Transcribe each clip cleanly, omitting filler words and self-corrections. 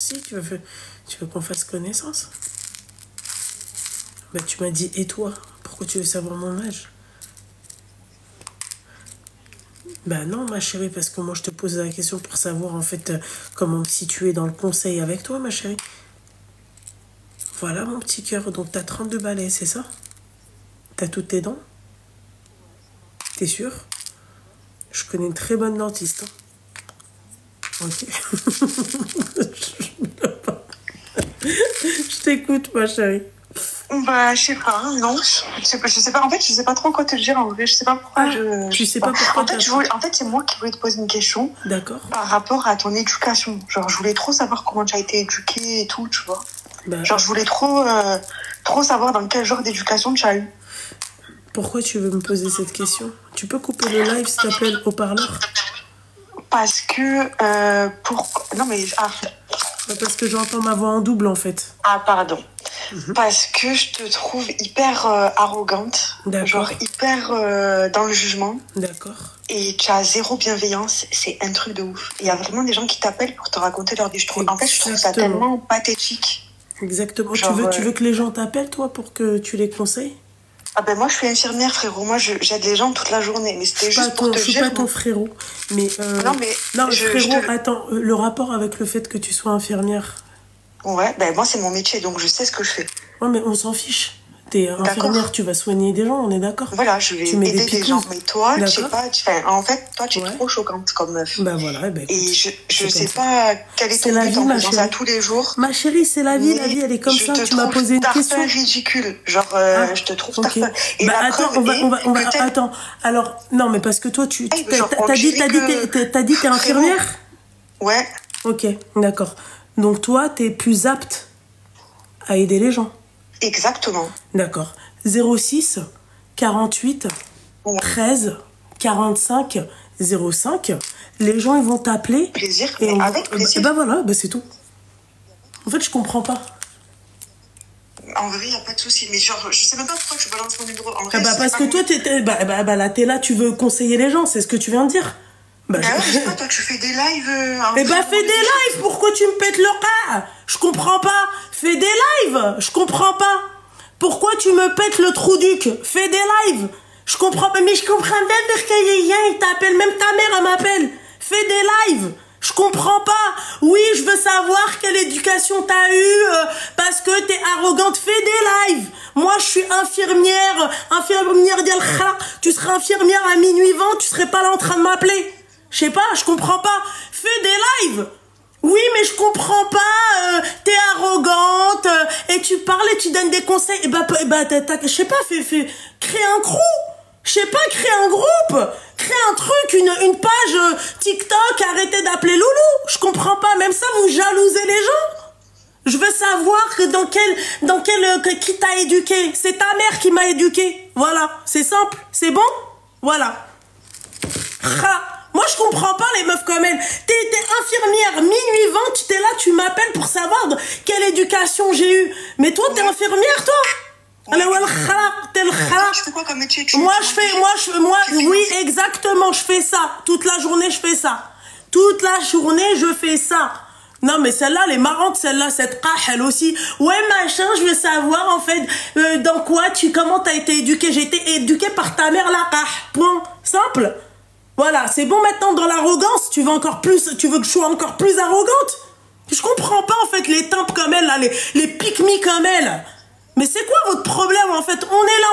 Si, tu veux qu'on fasse connaissance? Bah, tu m'as dit, et toi? Pourquoi tu veux savoir mon âge? Bah non, ma chérie, parce que moi, je te pose la question pour savoir, en fait, comment me situer dans le conseil avec toi, ma chérie. Voilà, mon petit cœur. Donc, t'as 32 balais, c'est ça? T'as toutes tes dents? T'es sûr? Je connais une très bonne dentiste. Hein. Ok. Je t'écoute, ma chérie. Bah, je sais pas, non. Je sais pas, en fait, je sais pas trop quoi te dire, en vrai. Je sais pas pourquoi Tu sais pas pourquoi en fait, c'est moi qui voulais te poser une question. D'accord. Par rapport à ton éducation. Genre, je voulais trop savoir comment tu as été éduquée et tout, tu vois. Bah, genre, je voulais trop savoir dans quel genre d'éducation tu as eu. Pourquoi tu veux me poser cette question? Tu peux couper le live, s'il te plaît, au parleur? Parce que, non, mais... Parce que j'entends ma voix en double, en fait. Ah, pardon. Parce que je te trouve hyper arrogante. Genre hyper dans le jugement. D'accord. Et tu as zéro bienveillance. C'est un truc de ouf. Il y a vraiment des gens qui t'appellent pour te raconter leur vie. En fait, je trouve ça tellement pathétique. Exactement. Genre, tu veux que les gens t'appellent, toi, pour que tu les conseilles? Ah ben moi, je suis infirmière, frérot. Moi, j'aide les gens toute la journée. Mais c'était juste pour te dire... Je suis pas ton frérot. Mais non, mais... Non, frérot, attends. Le rapport avec le fait que tu sois infirmière... Ouais, ben moi, c'est mon métier, donc je sais ce que je fais. Ouais, mais on s'en fiche. T'es infirmière, tu vas soigner des gens, on est d'accord? Voilà, je vais aider des gens. Mais toi, je sais pas... en fait, toi, tu es trop choquante comme meuf. Bah voilà, bah, écoute, et je sais pas quel est ton but en faisant ça tous les jours. Ma chérie, c'est la vie, elle est comme ça. Tu m'as posé une question. Ridicule. Genre, je te trouve tarpin. Et bah attends, on va... Attends, alors... Non, mais parce que toi, t'as dit t'es infirmière? Ouais. Ok, d'accord. Donc toi, t'es plus apte à aider les gens. Exactement. D'accord. 06 48 13 45 05. Les gens, ils vont t'appeler. Plaisir. Et avec plaisir. Bah voilà, bah c'est tout. En fait, je comprends pas. En vrai, il n'y a pas de souci. Mais genre, je sais même pas pourquoi tu balances mon numéro. En vrai, parce que toi, t'es là, tu veux conseiller les gens. C'est ce que tu viens de dire. Bah ouais, je sais pas, toi, tu fais des lives... fais des lives. Pourquoi tu me pètes le rat? Je comprends pas. Fais des lives. Je comprends pas. Pourquoi tu me pètes le trou duc? Fais des lives. Je comprends pas. Mais je comprends bien parce qu'il y a rien, il t'appelle. Même ta mère, elle m'appelle. Fais des lives. Je comprends pas. Oui, je veux savoir quelle éducation t'as eue parce que t'es arrogante. Fais des lives. Moi, je suis infirmière. Infirmière d'Al-Khala. Tu serais infirmière à minuit 20, tu serais pas là en train de m'appeler. Je sais pas, je comprends pas. Fais des lives. Oui, mais je comprends pas. T'es arrogante et tu parles et tu donnes des conseils. Je sais pas, crée un crew. Je sais pas, crée un groupe. Crée un truc, une page TikTok. Arrêtez d'appeler Loulou. Je comprends pas. Même ça, vous jalousez les gens. Je veux savoir que qui t'a éduqué. C'est ta mère qui m'a éduqué. Voilà, c'est simple, c'est bon. Voilà. Moi, je comprends pas les meufs comme elle. T'es infirmière, minuit 20, tu t'es là, tu m'appelles pour savoir quelle éducation j'ai eue. Mais toi, t'es infirmière, toi? T'es le khala. Tu fais quoi comme métier? Oui, exactement, je fais ça. Toute la journée, je fais ça. Toute la journée, je fais ça. Non, mais celle-là, elle est marrante, celle-là, cette elle aussi. Ouais, machin, je veux savoir, en fait, dans quoi comment t'as été éduquée? J'ai été éduquée par ta mère, la point. Simple. Voilà, c'est bon maintenant dans l'arrogance, tu veux que je sois encore plus arrogante? Je comprends pas en fait les tempes comme elle, là, les pique-me comme elle. Mais c'est quoi votre problème en fait? On est là,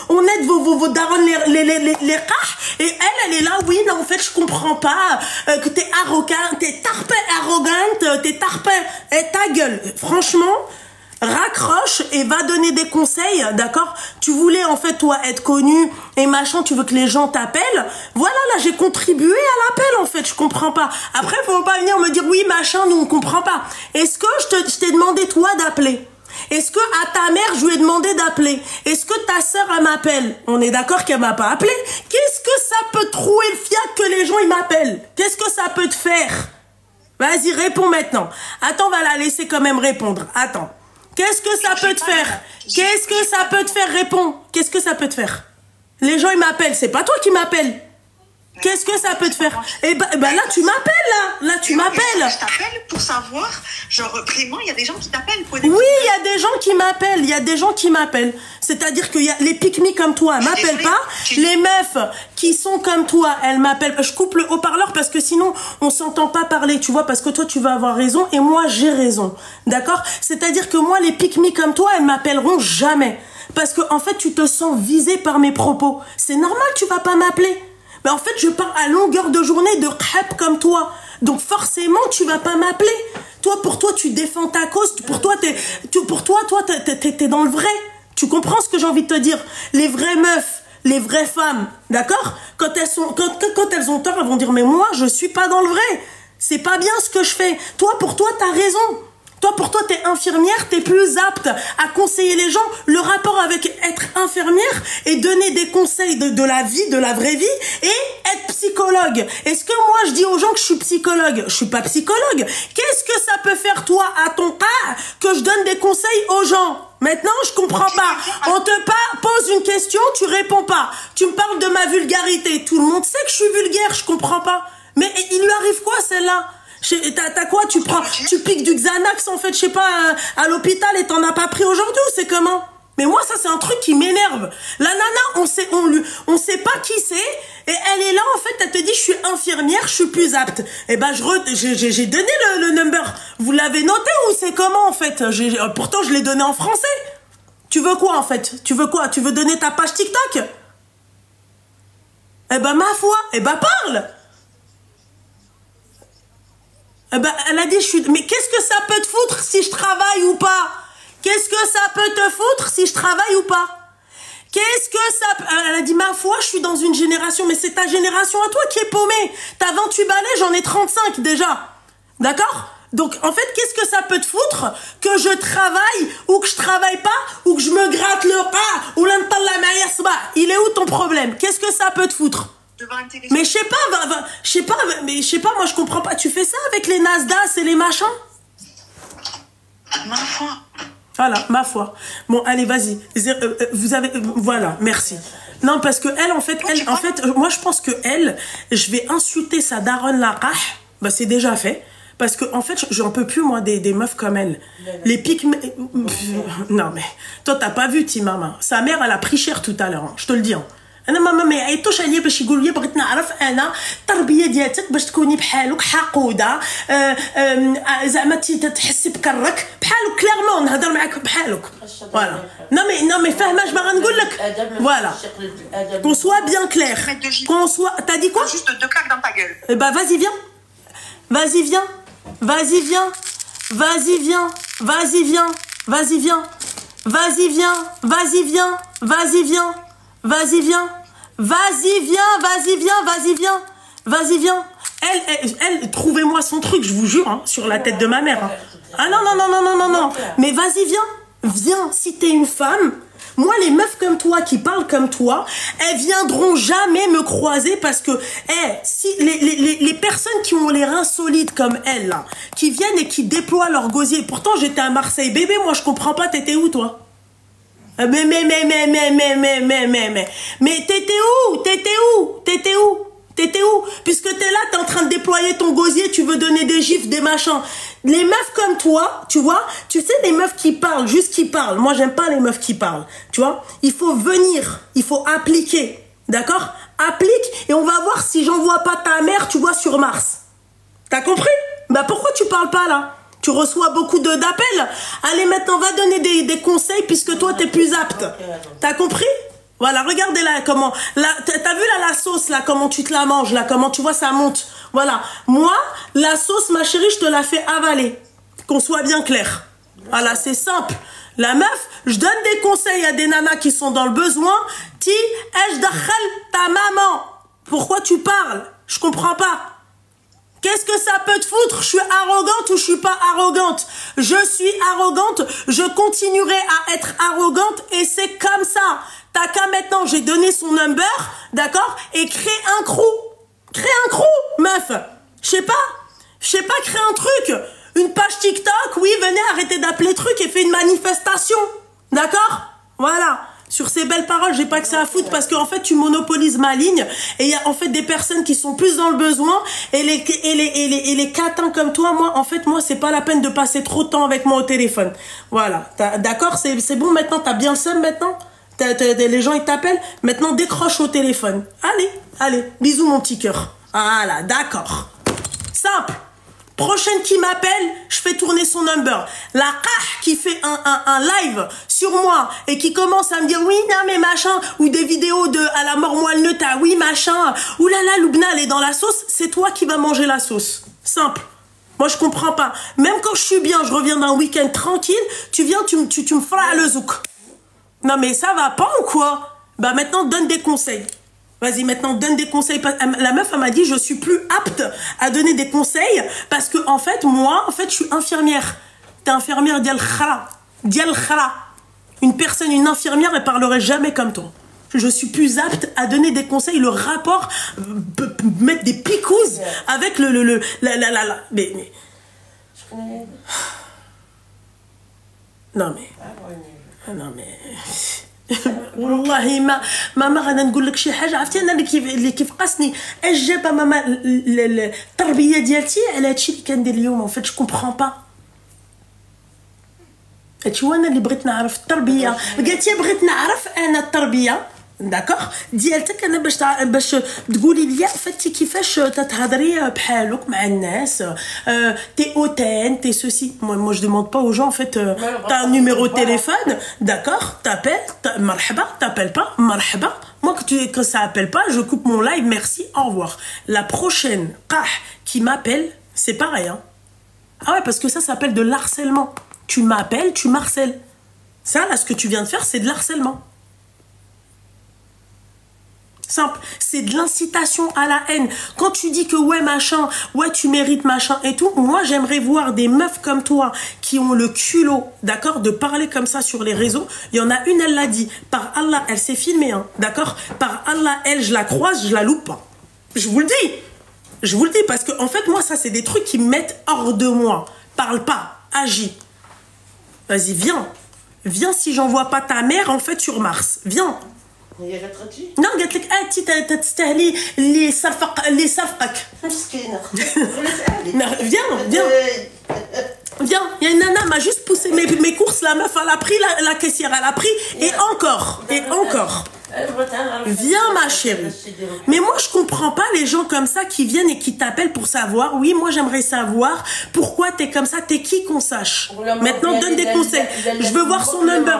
on aide vos darons les rats, et elle est là, oui, non, en fait je comprends pas que t'es arrogante, t'es arrogante, t'es tarpin, et ta gueule, franchement... Raccroche et va donner des conseils, d'accord? Tu voulais en fait toi être connu et machin, tu veux que les gens t'appellent. Voilà, là j'ai contribué à l'appel en fait, je comprends pas. Après, faut pas venir me dire oui machin, nous on comprend pas. Est-ce que je t'ai demandé toi d'appeler? Est-ce que à ta mère je lui ai demandé d'appeler? Est-ce que ta sœur elle m'appelle? On est d'accord qu'elle m'a pas appelé? Qu'est-ce que ça peut trouer le fiac que les gens ils m'appellent? Qu'est-ce que ça peut te faire? Vas-y, réponds maintenant. Attends, on va la laisser quand même répondre. Attends. Qu'est-ce que ça peut te faire? Qu'est-ce que ça peut te faire? Réponds. Qu'est-ce que ça peut te faire? Les gens, ils m'appellent. C'est pas toi qui m'appelles. Qu'est-ce que ça peut te faire? Eh ben là, tu m'appelles, là. Là, tu m'appelles. Je t'appelle pour savoir, genre, vraiment, il y a des gens qui t'appellent. Oui, il y a des gens qui m'appellent. Il y a des gens qui m'appellent. C'est-à-dire que les pique-me comme toi, elles m'appellent pas. Les meufs qui sont comme toi, elles m'appellent. Je coupe le haut-parleur parce que sinon, on s'entend pas parler, tu vois, parce que toi, tu vas avoir raison et moi, j'ai raison. D'accord? C'est-à-dire que moi, les pique-me comme toi, elles m'appelleront jamais. Parce que, en fait, tu te sens visé par mes propos. C'est normal, tu vas pas m'appeler. Mais en fait, je parle à longueur de journée de crêpes comme toi. Donc forcément, tu vas pas m'appeler. Toi, pour toi, tu défends ta cause. Pour toi, t'es dans le vrai. Tu comprends ce que j'ai envie de te dire? Les vraies meufs, les vraies femmes, d'accord? Quand elles ont tort, elles vont dire, mais moi, je suis pas dans le vrai. C'est pas bien ce que je fais. Toi, pour toi, t'as raison. Toi, pour toi, t'es infirmière, t'es plus apte à conseiller les gens. Le rapport avec être infirmière et donner des conseils de la vie, de la vraie vie, et être psychologue. Est-ce que moi, je dis aux gens que je suis psychologue? Je suis pas psychologue. Qu'est-ce que ça peut faire, toi, à ton cas, que je donne des conseils aux gens? Maintenant, je comprends pas. On te pose une question, tu réponds pas. Tu me parles de ma vulgarité. Tout le monde sait que je suis vulgaire, je comprends pas. Mais il lui arrive quoi, celle-là? T'as quoi? Tu piques du Xanax, en fait, je sais pas, à l'hôpital et t'en as pas pris aujourd'hui, ou c'est comment? Mais moi, ça, c'est un truc qui m'énerve. La nana, on sait pas qui c'est, et elle est là, en fait, elle te dit, je suis infirmière, je suis plus apte. Eh ben, j'ai donné le number. Vous l'avez noté, ou c'est comment, en fait? Pourtant, je l'ai donné en français. Tu veux quoi, en fait? Tu veux quoi? Tu veux donner ta page TikTok? Eh ben, ma foi, eh ben, parle! Eh ben, elle a dit, mais qu'est-ce que ça peut te foutre si je travaille ou pas? Qu'est-ce que ça peut te foutre si je travaille ou pas? Qu'est-ce que ça... Elle a dit, ma foi, je suis dans une génération, mais c'est ta génération à toi qui est paumée. T'as 28 balais, j'en ai 35 déjà. D'accord? Donc, en fait, qu'est-ce que ça peut te foutre que je travaille ou que je travaille pas ou que je me gratte le ras ou l'intalla ma'yasba? Il est où ton problème? Qu'est-ce que ça peut te foutre? Mais je sais pas, moi je comprends pas. Tu fais ça avec les Nasdaq et les machins? Ma foi. Voilà, ma foi. Bon, allez, vas-y. Vous avez, voilà, merci. Non, parce que elle, en fait, moi je pense que elle, je vais insulter sa daronne la rah. Bah, c'est déjà fait. Parce que, en fait, j'en peux plus, moi, des meufs comme elle. Les piques... Non, mais toi, t'as pas vu, Timama. Sa mère, elle a pris cher tout à l'heure, hein, je te le dis. Hein. انا ما يعيطوش عليا باش يقولوا لي بغيت نعرف انا التربيه ديالتك باش تكوني بحالك حقوده زعما تحسي بكرك بحالك كليرمون نهضر معاك بحالك فوالا نو مي فاهمه اش باغا نقول لك فوالا qu'on soit bien clair qu'on soit t'as dit quoi juste 2 claques dans ta gueule bah vas-y viens vas-y viens vas-y viens vas-y viens vas-y viens vas-y viens vas-y viens vas-y viens vas-y viens vas-y, viens. Vas-y, viens. Vas-y, viens. Vas-y, viens. Vas-y, viens. Elle trouvez-moi son truc, je vous jure, hein, sur la tête de ma mère. Hein. Ah non. Mais vas-y, viens. Viens. Si t'es une femme, moi, les meufs comme toi, qui parlent comme toi, elles viendront jamais me croiser parce que, si les personnes qui ont les reins solides comme elle, là, qui viennent et qui déploient leur gosier. Pourtant, j'étais à Marseille. Bébé, moi, je comprends pas, t'étais où, toi? Mais t'étais où? Puisque t'es là, t'es en train de déployer ton gosier, tu veux donner des gifs, des machins. Les meufs comme toi, tu vois, tu sais, les meufs qui parlent, juste qui parlent. Moi, j'aime pas les meufs qui parlent, tu vois. Il faut venir, il faut appliquer, d'accord? Applique et on va voir si j'envoie pas ta mère, tu vois, sur Mars. T'as compris? Bah pourquoi tu parles pas là? Tu reçois beaucoup d'appels. Allez, maintenant, va donner des conseils puisque toi, t'es plus apte. T'as compris? Voilà, regardez là comment... T'as vu là la sauce, là, comment tu te la manges, là, comment tu vois, ça monte. Voilà. Moi, la sauce, ma chérie, je te la fais avaler. Qu'on soit bien clair. Voilà, c'est simple. La meuf, je donne des conseils à des nanas qui sont dans le besoin. Ti, je dakhal ta maman. Pourquoi tu parles? Je comprends pas. Qu'est-ce que ça peut te foutre? Je suis arrogante ou je suis pas arrogante? Je suis arrogante, je continuerai à être arrogante et c'est comme ça. T'as qu'à maintenant, j'ai donné son number, d'accord? Et créer un crew. Créer un crew, meuf. Je sais pas, créer un truc. Une page TikTok, oui, venez arrêter d'appeler truc et fais une manifestation. D'accord? Voilà. Sur ces belles paroles, j'ai pas que ça à foutre parce qu'en fait, tu monopolises ma ligne et il y a en fait des personnes qui sont plus dans le besoin et les catins comme toi, moi, en fait, moi, c'est pas la peine de passer trop de temps avec moi au téléphone. Voilà. D'accord? C'est bon maintenant? T'as bien le seum maintenant? Les gens, ils t'appellent? Maintenant, décroche au téléphone. Allez. Bisous, mon petit cœur. Voilà. D'accord. Simple. Prochaine qui m'appelle, je fais tourner son number. La qui fait un live sur moi et qui commence à me dire oui, non mais machin, ou des vidéos de à la mort moelle neuta, oui machin, oulala, Loubna elle est dans la sauce, c'est toi qui vas manger la sauce. Simple. Moi je comprends pas. Même quand je suis bien, je reviens d'un week-end tranquille, tu viens, tu me feras le zouk. Non mais ça va pas ou quoi? Bah maintenant donne des conseils. Vas-y, maintenant, donne des conseils. La meuf, elle m'a dit, je suis plus apte à donner des conseils parce que, en fait, moi, je suis infirmière. T'es infirmière dial khara. Une personne, une infirmière, elle parlerait jamais comme toi. Je suis plus apte à donner des conseils. Le rapport, mettre des picouses avec mais. Non mais. والله ما غادي نقول لك شي حاجه عرفتي انا اللي كيفقسني اش جاب ماما التربيه ديالتي على هادشي اللي كندير اليوم فاش جو كومبرون با هادشي هو انا اللي بغيت نعرف التربيه قالتي بغيت نعرف انا التربيه داكوغ ديالتك انا باش تقولي لي فتي كيفاش تتهضري بحالك مع الناس تي اوتين تي سوسي moi je demande pas aux gens en fait t'as un numéro de téléphone d'accord t'appelles marhaba t'appelles pas marhaba moi que ça appelle pas je coupe mon live merci au revoir la prochaine qui m'appelle c'est pareil hein. Ah ouais parce que ça s'appelle de l'harcèlement tu m'appelles tu m'harcèles ça là ce que tu viens de faire c'est de l'harcèlement. Simple, c'est de l'incitation à la haine. Quand tu dis que ouais machin, ouais tu mérites machin et tout, moi j'aimerais voir des meufs comme toi qui ont le culot, d'accord, de parler comme ça sur les réseaux. Il y en a une, elle l'a dit, par Allah, elle s'est filmée, hein, d'accord. Par Allah, elle, je la croise, je la loupe pas. Je vous le dis parce que en fait moi ça c'est des trucs qui me mettent hors de moi. Parle pas, agis. Vas-y viens si j'envoie pas ta mère en fait sur Mars, viens. Non, قالت لك انت تستاهلي اللي صفقك مسكينه. Viens, il y a une nana m'a juste poussé mes courses, la meuf elle a pris la caissière, elle a pris et encore. Viens ma chérie. Mais moi je comprends pas les gens comme ça qui viennent et qui t'appellent pour savoir. Oui, moi j'aimerais savoir pourquoi t'es comme ça, t'es qui qu'on sache. Maintenant donne des conseils. Je veux voir son number.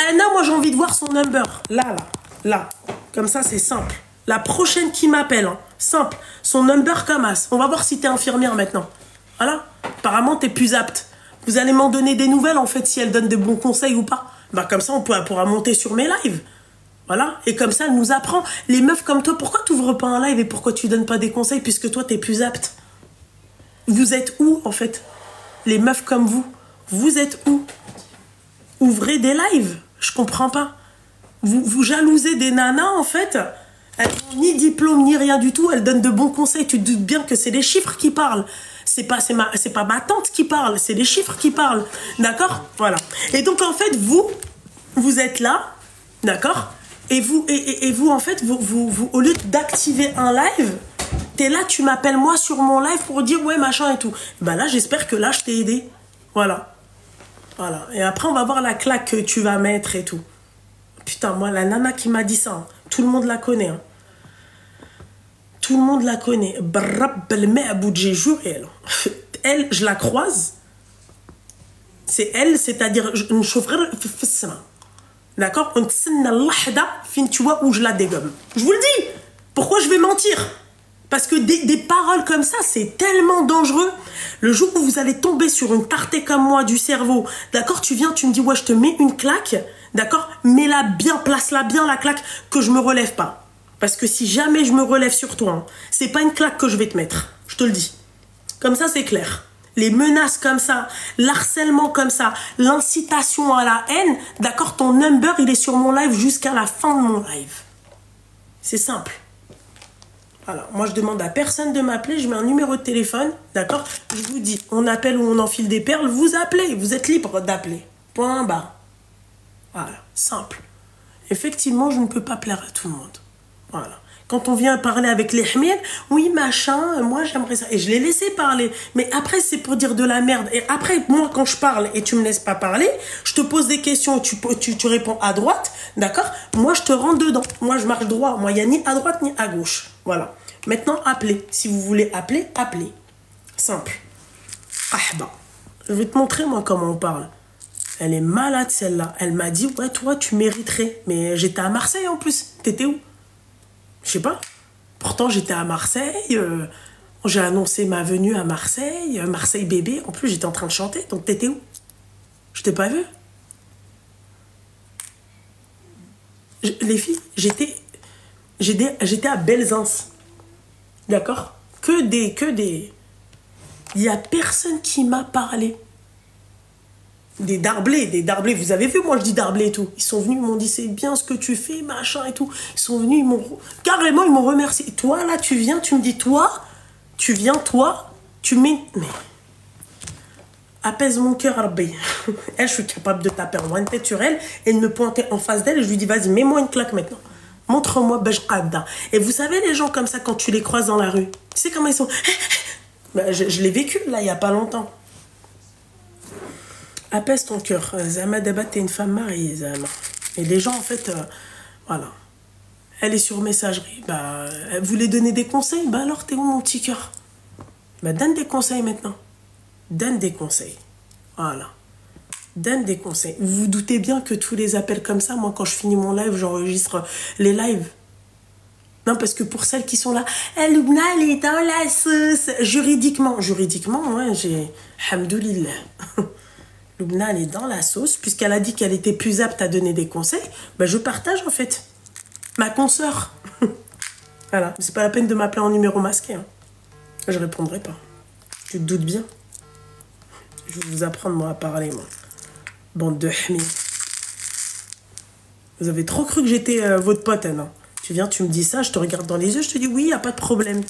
Anna, moi j'ai envie de voir son number. Là. Comme ça c'est simple. La prochaine qui m'appelle, hein. Simple. Son number comme as. On va voir si t'es infirmière maintenant. Voilà. Apparemment t'es plus apte. Vous allez m'en donner des nouvelles en fait si elle donne de bons conseils ou pas. Bah comme ça on pourra monter sur mes lives. Voilà, et comme ça, elle nous apprend. Les meufs comme toi, pourquoi tu n'ouvres pas un live et pourquoi tu donnes pas des conseils puisque toi, tu es plus apte? Vous êtes où, en fait? Les meufs comme vous êtes où? Ouvrez des lives. Je comprends pas. Vous jalousez des nanas, en fait. Elles n'ont ni diplôme, ni rien du tout. Elles donnent de bons conseils. Tu te doutes bien que c'est les chiffres qui parlent. C'est pas ma tante qui parle, c'est les chiffres qui parlent. D'accord? Voilà. Et donc, en fait, vous êtes là. D'accord? Et vous, en fait, vous au lieu d'activer un live, t'es là, tu m'appelles moi sur mon live pour dire ouais, machin et tout. Ben là, j'espère que là, je t'ai aidé. Voilà. Et après, on va voir la claque que tu vas mettre et tout. Putain, moi, la nana qui m'a dit ça, hein, tout le monde la connaît. Hein. Tout le monde la connaît. Elle, je la croise. C'est elle, c'est-à-dire une chauffeur. D'accord? Tu vois où je la dégomme. Je vous le dis. Pourquoi je vais mentir? Parce que des paroles comme ça, c'est tellement dangereux. Le jour où vous allez tomber sur une tartée comme moi du cerveau, d'accord? Tu viens, tu me dis, ouais, je te mets une claque, d'accord? Mets-la bien, place-la bien, la claque, que je me relève pas. Parce que si jamais je me relève sur toi, hein, c'est pas une claque que je vais te mettre. Je te le dis. Comme ça, c'est clair. Les menaces comme ça, l'harcèlement comme ça, l'incitation à la haine, d'accord, ton number, il est sur mon live jusqu'à la fin de mon live. C'est simple. Voilà, moi je demande à personne de m'appeler, je mets un numéro de téléphone, d'accord? Je vous dis, on appelle ou on enfile des perles, vous appelez, vous êtes libre d'appeler. Point barre. Voilà, simple. Effectivement, je ne peux pas plaire à tout le monde. Voilà. Quand on vient parler avec les hmir, oui, machin, moi j'aimerais ça. Et je l'ai laissé parler. Mais après, c'est pour dire de la merde. Et après, moi, quand je parle et tu me laisses pas parler, je te pose des questions, tu réponds à droite, d'accord? Moi, je te rentre dedans. Moi, je marche droit. Moi, il n'y a ni à droite ni à gauche. Voilà. Maintenant, appelez. Si vous voulez appeler, appelez. Simple. Ahba. Je vais te montrer, moi, comment on parle. Elle est malade, celle-là. Elle m'a dit, ouais, toi, tu mériterais. Mais j'étais à Marseille, en plus. T'étais où? Je sais pas. Pourtant, j'étais à Marseille. J'ai annoncé ma venue à Marseille. Marseille bébé. En plus, j'étais en train de chanter. Donc, t'étais où? Je t'ai pas vu. Les filles, j'étais à Belzins. D'accord? Que des... Il y a personne qui m'a parlé. Des darblés, vous avez vu, moi je dis darblés et tout. Ils sont venus, ils m'ont dit c'est bien ce que tu fais, machin et tout. Ils sont venus, carrément, ils m'ont remercié. Toi, là, tu viens, tu me dis, toi, tu mets... Mais... Apaise mon cœur, Rabbi. Elle, je suis capable de taper en one tête sur elle et de me pointer en face d'elle et je lui dis, vas-y, mets-moi une claque maintenant. Montre-moi Bajqabda. Et vous savez, les gens comme ça, quand tu les croises dans la rue, tu sais comment ils sont... Ben, je l'ai vécu, là, il n'y a pas longtemps. Apaise ton cœur. Zama Daba, t'es une femme mariée, Zama. Et les gens, en fait, voilà. Elle est sur messagerie. Bah, elle voulait donner des conseils. Bah alors, t'es où, mon petit cœur? Bah, donne des conseils maintenant. Donne des conseils. Voilà. Donne des conseils. Vous vous doutez bien que tous les appels comme ça, moi, quand je finis mon live, j'enregistre les lives. Non, parce que pour celles qui sont là, Loubna, elle est dans la sauce. Juridiquement, ouais, j'ai... Hamdoulillah. Loubna, elle est dans la sauce, puisqu'elle a dit qu'elle était plus apte à donner des conseils. Ben, je partage, en fait. Ma consoeur. Voilà. C'est pas la peine de m'appeler en numéro masqué. Hein. Je répondrai pas. Tu te doutes bien. Je vais vous apprendre, moi, à parler, moi. Bande de hmi. Vous avez trop cru que j'étais votre pote, hein, non? Tu viens, tu me dis ça, je te regarde dans les yeux, je te dis oui, y a pas de problème.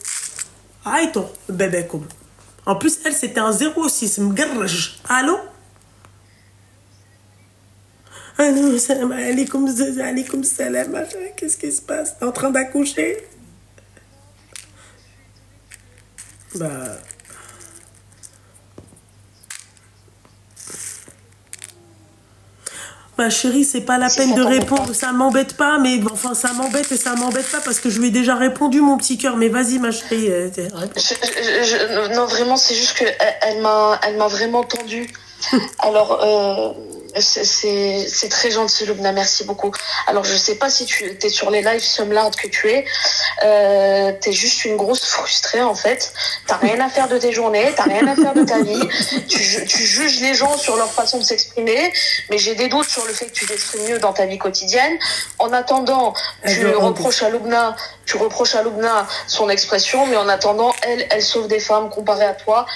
Aïe, ton bébé, comme. En plus, elle, c'était un 06. Mgarraj. Allô? Allô, salam alaikum, salam. Qu'est-ce qui se passe? T'es en train d'accoucher? Bah... Ma chérie, c'est pas la peine de répondre, ça m'embête pas, mais bon, enfin, ça m'embête et ça m'embête pas parce que je lui ai déjà répondu, mon petit cœur. Mais vas-y, ma chérie. Non, vraiment, c'est juste que elle m'a vraiment tendu. Alors, c'est très gentil, Loubna, merci beaucoup. Alors, je sais pas si tu es sur les lives somlardes que tu es. T'es juste une grosse frustrée, en fait. T'as rien à faire de tes journées, t'as rien à faire de ta vie. Tu juges les gens sur leur façon de s'exprimer, mais j'ai des doutes sur le fait que tu t'exprimes mieux dans ta vie quotidienne. En attendant, tu reproches à Loubna son expression, mais en attendant, elle sauve des femmes comparée à toi,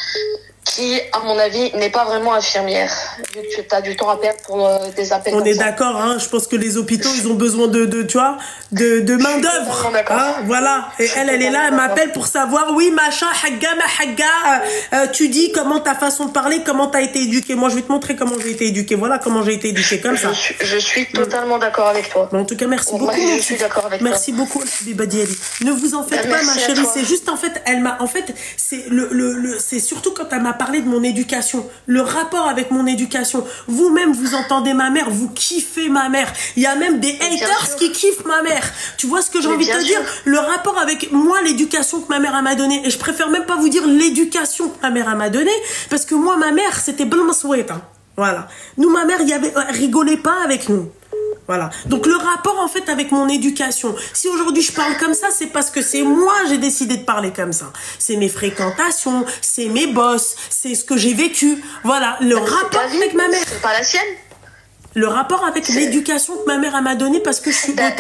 qui, à mon avis, n'est pas vraiment infirmière, vu que tu as du temps à perdre pour des appels. On est d'accord, hein, je pense que les hôpitaux, ils ont besoin tu vois, de main d'œuvre. Hein, voilà. Et elle est là, elle m'appelle pour savoir, oui, machin, hagga, tu dis comment ta façon de parler, comment t'as été éduquée. Moi, je vais te montrer comment j'ai été éduquée. Voilà comment j'ai été éduquée, comme ça. Je suis totalement d'accord avec toi. Bon, en tout cas, merci beaucoup. Je suis d'accord avec toi. Merci beaucoup, Bibadi Ali. Ne vous en faites pas, ma chérie. C'est juste, en fait, c'est surtout quand elle m'a parlé de mon éducation, le rapport avec mon éducation. Vous-même, vous entendez ma mère, vous kiffez ma mère. Il y a même des haters qui kiffent ma mère. Tu vois ce que j'ai envie de te dire? Le rapport avec moi, l'éducation que ma mère m'a donnée. Et je préfère même pas vous dire l'éducation que ma mère m'a donnée, parce que moi, ma mère, c'était Belmasouet. Hein. Voilà. Nous, ma mère, rigolait pas avec nous. Voilà. Donc le rapport en fait avec mon éducation. Si aujourd'hui je parle comme ça, c'est parce que c'est moi j'ai décidé de parler comme ça. C'est mes fréquentations, c'est mes boss, c'est ce que j'ai vécu. Voilà, le rapport avec ma mère. C'est pas la sienne. Le rapport avec l'éducation que ma mère m'a donnée parce que je suis hautaine.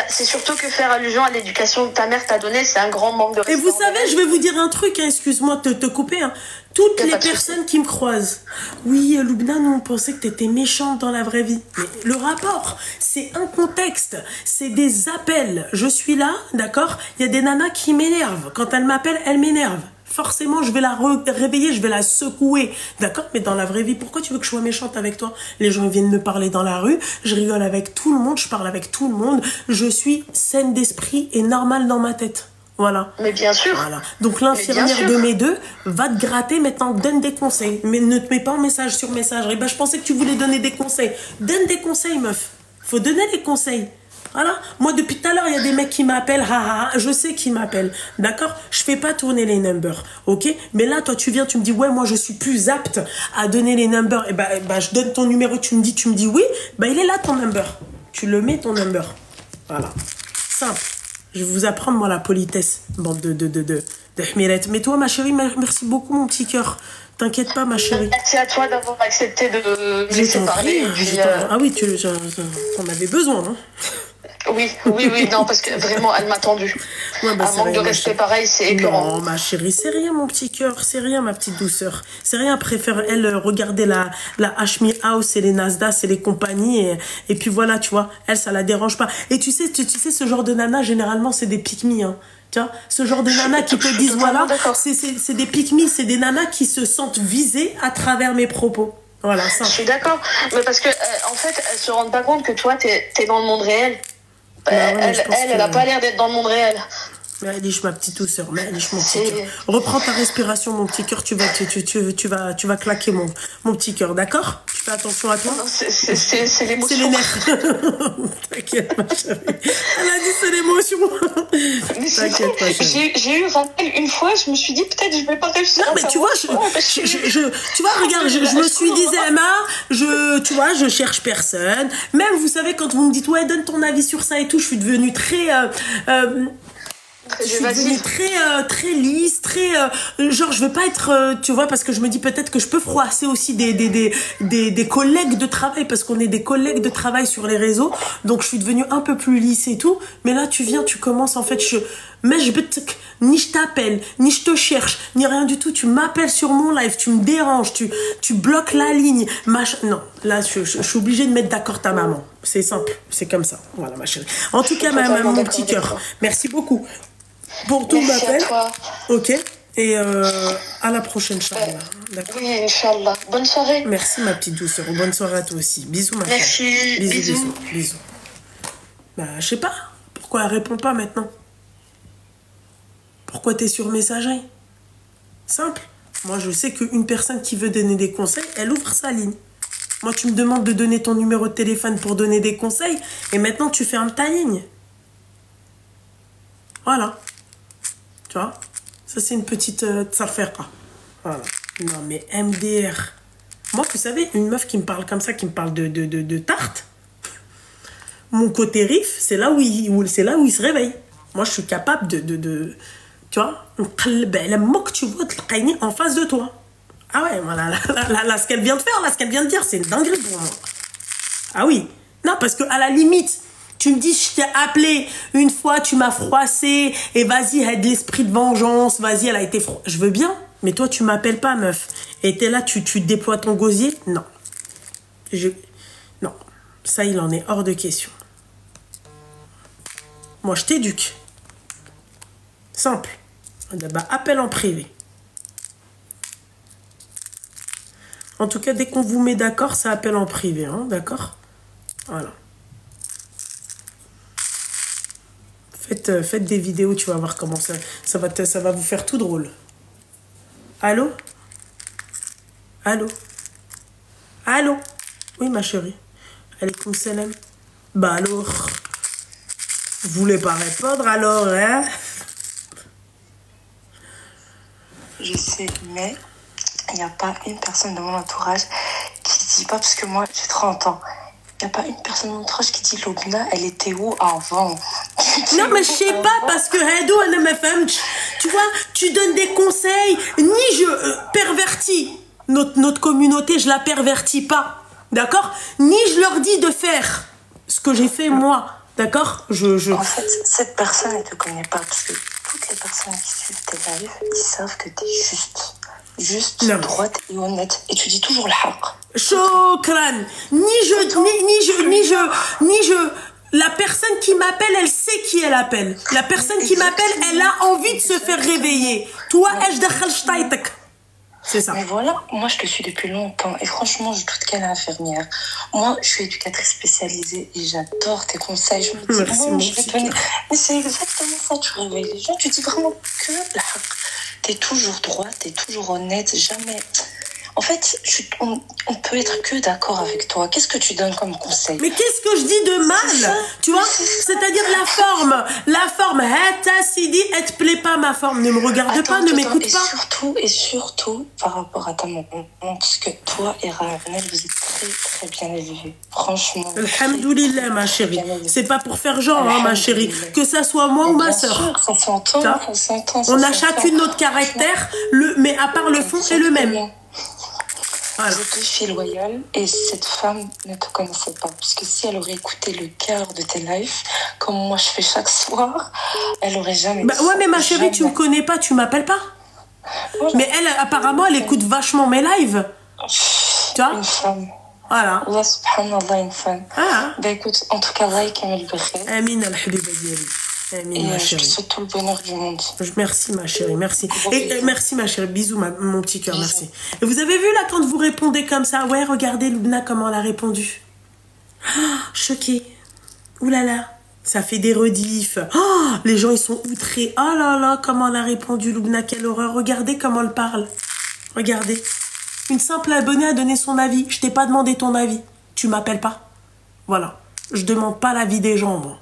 C'est surtout que faire allusion à l'éducation que ta mère t'a donnée, c'est un grand manque de respect. Et vous savez, je vais vous dire un truc, hein, excuse-moi de te couper. Hein. Toutes les personnes qui me croisent. Oui, Loubna, nous on pensait que t'étais méchante dans la vraie vie. Mais le rapport, c'est un contexte, c'est des appels. Je suis là, d'accord? Il y a des nanas qui m'énervent. Quand elles m'appellent, elles m'énervent. forcément, je vais la réveiller, je vais la secouer. D'accord? Mais dans la vraie vie, pourquoi tu veux que je sois méchante avec toi? Les gens viennent me parler dans la rue, je rigole avec tout le monde, je parle avec tout le monde, je suis saine d'esprit et normale dans ma tête. Voilà. Mais bien sûr. Voilà. Donc l'infirmière de mes deux va te gratter maintenant, donne des conseils. Mais ne te mets pas en message sur messagerie. Ben, je pensais que tu voulais donner des conseils. Donne des conseils, meuf. Faut donner des conseils. Voilà. Moi, depuis tout à l'heure, il y a des mecs qui m'appellent. Je sais qui m'appellent. D'accord? Je fais pas tourner les numbers. Ok? Mais là, toi, tu viens, tu me dis, ouais, moi, je suis plus apte à donner les numbers. Et ben, je donne ton numéro, tu me dis oui. Ben, il est là, ton number. Tu le mets, ton number. Voilà. Simple. Je vais vous apprendre, moi, la politesse, bande de hmirettes. Mais toi, ma chérie, merci beaucoup, mon petit cœur. T'inquiète pas, ma chérie. Merci à toi d'avoir accepté de me laisser parler. Ah oui, t'en avais besoin, non? Oui, non, parce que vraiment, elle m'a tendu. Ouais, bah, un manque de respect pareil, c'est écœurant. Non, ma chérie, c'est rien, mon petit cœur, c'est rien, ma petite douceur. C'est rien, préfère, elle, regarder la Hashmi House et les Nasdaq et les compagnies, et puis voilà, tu vois, elle, ça la dérange pas. Et tu sais, ce genre de nana, généralement, c'est des pick-me, hein. Tu vois, ce genre de nanas qui te disent, voilà, c'est des pick-me, c'est des nanas qui se sentent visées à travers mes propos. Voilà, ça. Je suis d'accord, mais parce que, en fait, elles se rendent pas compte que toi, t'es dans le monde réel. Elle a pas l'air d'être dans le monde réel. Malish, ma petite douceur, Malish, mon petit cœur. Reprends ta respiration, mon petit cœur, tu vas claquer mon petit cœur, d'accord? Tu fais attention à toi. C'est l'émotion. C'est les nerfs. T'inquiète, ma chérie. Elle a dit c'est l'émotion. T'inquiète, ma chérie. J'ai eu un rappel une fois, je me suis dit peut-être je vais pas réussir. Non, mais tu vois, tu vois, regarde, je me suis dit, Emma, tu vois, je cherche personne. Même, vous savez, quand vous me dites, ouais, donne ton avis sur ça et tout, je suis devenue très... je suis devenue très lisse, très genre je veux pas être tu vois, parce que je me dis peut-être que je peux froisser aussi des collègues de travail, parce qu'on est des collègues de travail sur les réseaux, donc je suis devenue un peu plus lisse et tout. Mais là tu viens, tu commences en fait, ni je t'appelle, ni je te cherche, ni rien du tout, tu m'appelles sur mon live, tu me déranges, tu bloques la ligne, non, là je suis obligée de mettre d'accord ta maman, c'est simple, c'est comme ça. Voilà, ma chérie. En tout cas, mon petit cœur, merci beaucoup pour tout l'appel. Ok. Et à la prochaine, Inch'Allah. D'accord. Oui, Inch'Allah. Bonne soirée. Merci, ma petite douceur. Bonne soirée à toi aussi. Bisous, ma chérie. Merci. Bisous. Bah, je sais pas. Pourquoi elle répond pas maintenant? Pourquoi t'es sur messagerie? Simple. Moi, je sais qu'une personne qui veut donner des conseils, elle ouvre sa ligne. Moi, tu me demandes de donner ton numéro de téléphone pour donner des conseils, et maintenant, tu fermes ta ligne. Voilà. Tu vois, ça c'est une petite tsafera. Voilà. Non mais MDR. Moi, vous savez, une meuf qui me parle comme ça, qui me parle de tarte, mon côté rif, c'est là où il se réveille. Moi, je suis capable tu vois, la moque, tu vois, en face de toi. Ah ouais, voilà, là, ce qu'elle vient de faire, là, ce qu'elle vient de dire, c'est une dinguerie pour moi. Ah oui. Non, parce que à la limite, tu me dis, je t'ai appelé une fois, tu m'as froissé, et vas-y, elle a de l'esprit de vengeance, vas-y, elle a été froissée. Je veux bien, mais toi, tu m'appelles pas, meuf. Et t'es là, tu déploies ton gosier. Non. Non. Ça, il en est hors de question. Moi, je t'éduque. Simple. Bah, appel en privé. En tout cas, dès qu'on vous met d'accord, ça appelle en privé, hein, d'accord? Voilà. Faites des vidéos, tu vas voir comment ça va vous faire tout drôle. Allô? Allô? Allô? Oui, ma chérie. Alaykoum salam. Bah alors? Vous voulez pas répondre alors, hein? Je sais, mais il n'y a pas une personne de mon entourage qui dit pas, parce que moi j'ai 30 ans. Il n'y a pas une personne de mon entourage qui dit Lobna, elle était où avant? Non, mais je sais pas, parce que Hado, tu vois, tu donnes des conseils, ni je pervertis notre communauté, je la pervertis pas, d'accord? Ni je leur dis de faire ce que j'ai fait moi, d'accord? En fait, cette personne, elle te connaît pas, parce que toutes les personnes qui suivent tes lives, ils savent que t'es juste, droite et honnête, et tu dis toujours le haq. Chokran, ni je La personne qui m'appelle, elle sait qui elle appelle. La personne qui m'appelle, elle a envie de se faire réveiller. Toi, c'est ça. Mais voilà, moi je te suis depuis longtemps et franchement, je doute qu'elle est infirmière. Moi, je suis éducatrice spécialisée et j'adore tes conseils. Je me dis, Merci, bon, je vais te donner. Mais c'est exactement ça, tu réveilles les gens. Tu dis vraiment que la haq. T'es toujours droite, t'es toujours honnête, jamais. En fait, on peut être que d'accord avec toi. Qu'est-ce que tu donnes comme conseil? Mais qu'est-ce que je dis de mal? Tu vois? C'est-à-dire la forme. La forme. Hata Sidi, elle te plaît pas ma forme. Ne me regarde pas, ne m'écoute pas. Et surtout, par rapport à ta maman, parce que toi et Ranel, vous êtes très, très bien élevés. Franchement. Alhamdoulilah, ma chérie. C'est pas pour faire genre, hein, ma chérie. Que ça soit moi ou ma soeur. Ça s'entend, ça s'entend. On a chacune notre caractère, mais à part le fond, c'est le même. Voilà. Vous êtes deux filles loyales et cette femme ne te connaissait pas. Parce que si elle aurait écouté le cœur de tes lives, comme moi je fais chaque soir, elle aurait jamais... Bah ouais, mais ma chérie, tu me connais pas, tu m'appelles pas. Voilà. Mais elle, apparemment, elle écoute vachement mes lives. Tu vois? Une femme. Voilà. Allah subhanallah, une femme. Ah. Bah écoute, en tout cas, Allah kamel bkhir. Amin al-habiba diali. Et je te souhaite tout le bonheur du monde. Merci ma chérie, merci. Et merci ma chérie, bisous mon petit cœur, merci. Et vous avez vu là quand vous répondez comme ça, ouais, regardez Lubna comment elle a répondu. Oh, choquée. Ouh là là, ça fait des rediffs. Oh, les gens ils sont outrés. Oh là là, comment elle a répondu Lubna, quelle horreur. Regardez comment elle parle. Regardez. Une simple abonnée a donné son avis. Je t'ai pas demandé ton avis. Tu m'appelles pas. Voilà. Je demande pas l'avis des gens, moi.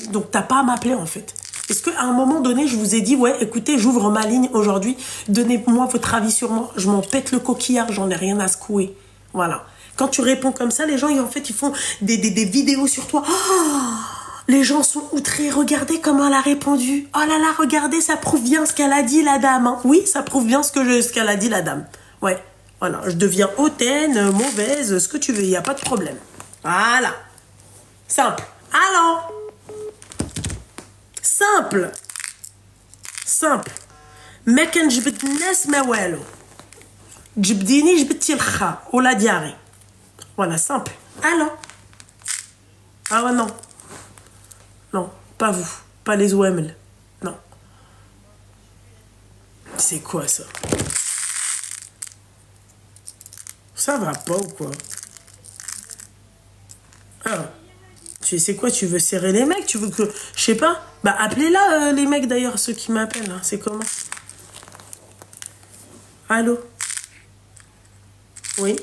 Donc, t'as pas à m'appeler, en fait. Est-ce qu'à un moment donné, je vous ai dit, ouais, écoutez, j'ouvre ma ligne aujourd'hui, donnez-moi votre avis sur moi. Je m'en pète le coquillard, j'en ai rien à secouer. Voilà. Quand tu réponds comme ça, les gens, en fait, ils font des vidéos sur toi. Oh, les gens sont outrés. Regardez comment elle a répondu. Oh là là, regardez, ça prouve bien ce qu'elle a dit, la dame. Hein. Oui, ça prouve bien ce qu'elle a dit, la dame. Ouais. Voilà. Je deviens hautaine, mauvaise, ce que tu veux. Il n'y a pas de problème. Voilà. Simple. Alors. Simple. Simple. ما كان جبت الناس ما والو. جبديني جبتي الخا ولا دياري. Voilà, simple. Alors. Ah ouais, non. Non, pas vous. Pas les OML. Non. C'est quoi ça? Ça va pas ou quoi? Ah. C'est quoi, tu veux serrer les mecs? Tu veux que... Je sais pas. Bah, appelez-la, les mecs, d'ailleurs, ceux qui m'appellent. Hein. C'est comment? Allô? Oui?